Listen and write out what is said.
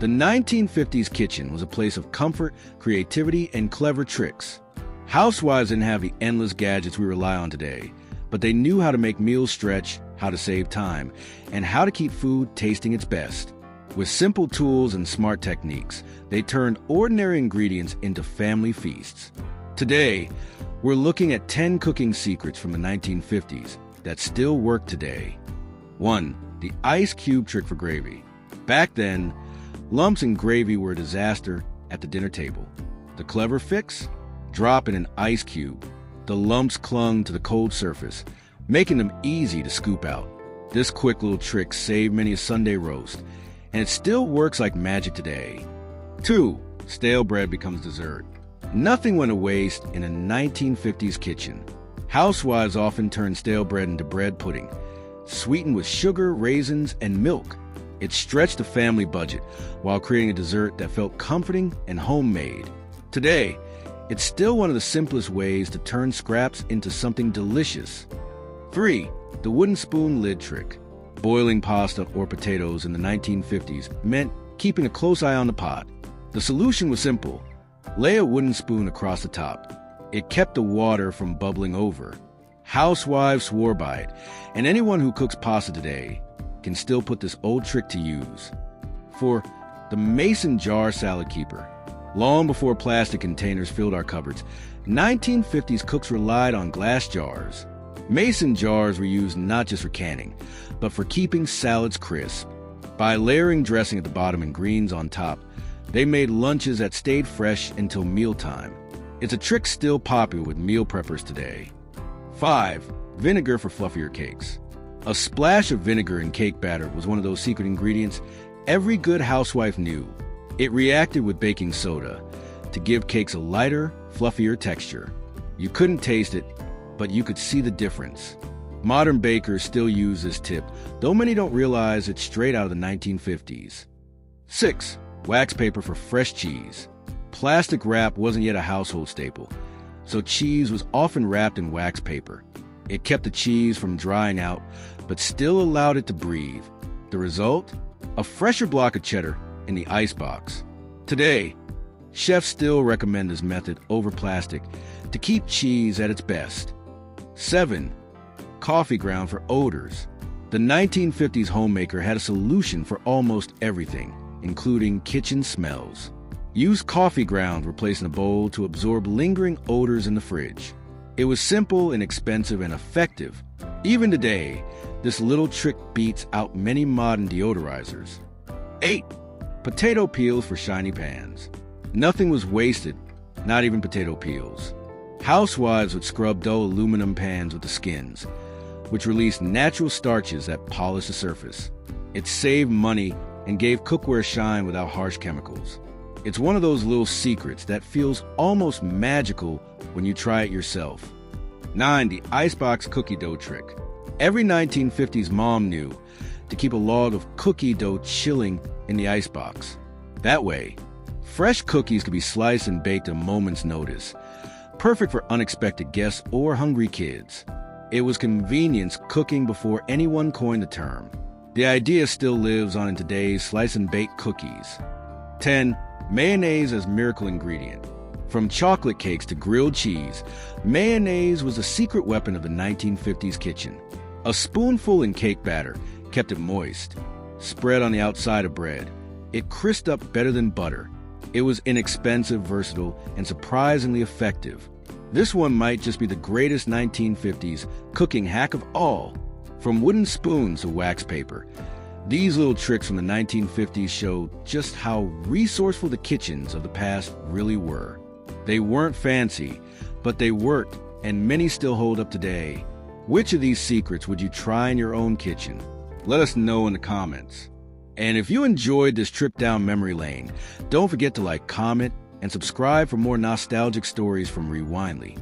The 1950s kitchen was a place of comfort, creativity, and clever tricks. Housewives didn't have the endless gadgets we rely on today, but they knew how to make meals stretch, how to save time, and how to keep food tasting its best. With simple tools and smart techniques, they turned ordinary ingredients into family feasts. Today, we're looking at 10 cooking secrets from the 1950s that still work today. 1. The ice cube trick for gravy. Back then, lumps in gravy were a disaster at the dinner table. The clever fix? Drop in an ice cube. The lumps clung to the cold surface, making them easy to scoop out. This quick little trick saved many a Sunday roast, and it still works like magic today. 2. Stale bread becomes dessert. Nothing went to waste in a 1950s kitchen. Housewives often turned stale bread into bread pudding, sweetened with sugar, raisins, and milk. It stretched the family budget while creating a dessert that felt comforting and homemade. Today, it's still one of the simplest ways to turn scraps into something delicious. 3. The wooden spoon lid trick. Boiling pasta or potatoes in the 1950s meant keeping a close eye on the pot. The solution was simple. Lay a wooden spoon across the top. It kept the water from bubbling over. Housewives swore by it, and anyone who cooks pasta today can still put this old trick to use. 4. The mason jar salad keeper. Long before plastic containers filled our cupboards, 1950s cooks relied on glass jars. Mason jars were used not just for canning, but for keeping salads crisp. By layering dressing at the bottom and greens on top, they made lunches that stayed fresh until mealtime. It's a trick still popular with meal preppers today. 5. Vinegar for fluffier cakes. A splash of vinegar in cake batter was one of those secret ingredients every good housewife knew. It reacted with baking soda to give cakes a lighter, fluffier texture. You couldn't taste it, but you could see the difference. Modern bakers still use this tip, though many don't realize it's straight out of the 1950s. 6. Wax paper for fresh cheese. Plastic wrap wasn't yet a household staple, so cheese was often wrapped in wax paper. It kept the cheese from drying out, but still allowed it to breathe. The result? A fresher block of cheddar in the icebox. Today, chefs still recommend this method over plastic to keep cheese at its best. 7. Coffee ground for odors. The 1950s homemaker had a solution for almost everything, including kitchen smells. Use coffee ground replacing a bowl to absorb lingering odors in the fridge. It was simple, inexpensive, and effective. Even today, this little trick beats out many modern deodorizers. 8. Potato peels for shiny pans. Nothing was wasted, not even potato peels. Housewives would scrub dull aluminum pans with the skins, which released natural starches that polished the surface. It saved money and gave cookware shine without harsh chemicals. It's one of those little secrets that feels almost magical when you try it yourself. 9. The icebox cookie dough trick. Every 1950s mom knew to keep a log of cookie dough chilling in the icebox. That way, fresh cookies could be sliced and baked at a moment's notice, perfect for unexpected guests or hungry kids. It was convenience cooking before anyone coined the term. The idea still lives on in today's slice and bake cookies. 10. Mayonnaise as miracle ingredient. From chocolate cakes to grilled cheese, mayonnaise was a secret weapon of the 1950s kitchen. A spoonful in cake batter kept it moist. Spread on the outside of bread, it crisped up better than butter. It was inexpensive, versatile, and surprisingly effective. This one might just be the greatest 1950s cooking hack of all. From wooden spoons to wax paper, these little tricks from the 1950s show just how resourceful the kitchens of the past really were. They weren't fancy, but they worked, and many still hold up today. Which of these secrets would you try in your own kitchen? Let us know in the comments. And if you enjoyed this trip down memory lane, don't forget to like, comment, and subscribe for more nostalgic stories from Rewindly.